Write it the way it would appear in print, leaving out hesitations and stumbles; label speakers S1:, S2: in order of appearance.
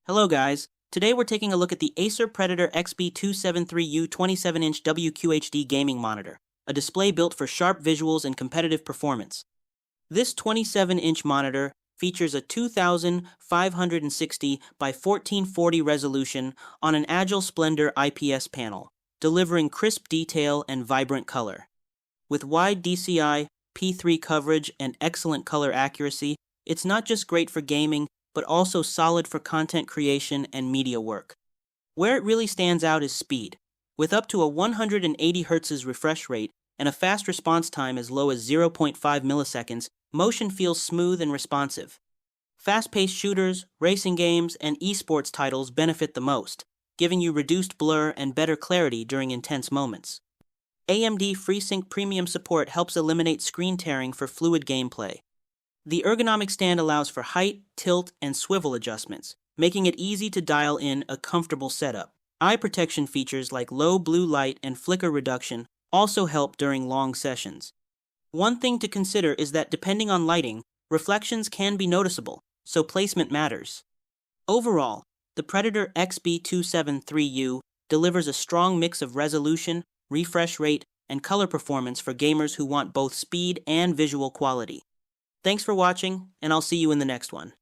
S1: Hello guys, today we're taking a look at the Acer Predator XB273U 27-inch WQHD Gaming Monitor, a display built for sharp visuals and competitive performance. This 27-inch monitor features a 2560 by 1440 resolution on an Agile Splendor IPS panel, delivering crisp detail and vibrant color. With wide DCI, P3 coverage, and excellent color accuracy, it's not just great for gaming, but also solid for content creation and media work. Where it really stands out is speed. With up to a 180 Hz refresh rate and a fast response time as low as 0.5 milliseconds, motion feels smooth and responsive. Fast-paced shooters, racing games, and esports titles benefit the most, giving you reduced blur and better clarity during intense moments. AMD FreeSync Premium support helps eliminate screen tearing for fluid gameplay. The ergonomic stand allows for height, tilt, and swivel adjustments, making it easy to dial in a comfortable setup. Eye protection features like low blue light and flicker reduction also help during long sessions. One thing to consider is that depending on lighting, reflections can be noticeable, so placement matters. Overall, the Predator XB273U delivers a strong mix of resolution, refresh rate, and color performance for gamers who want both speed and visual quality. Thanks for watching, and I'll see you in the next one.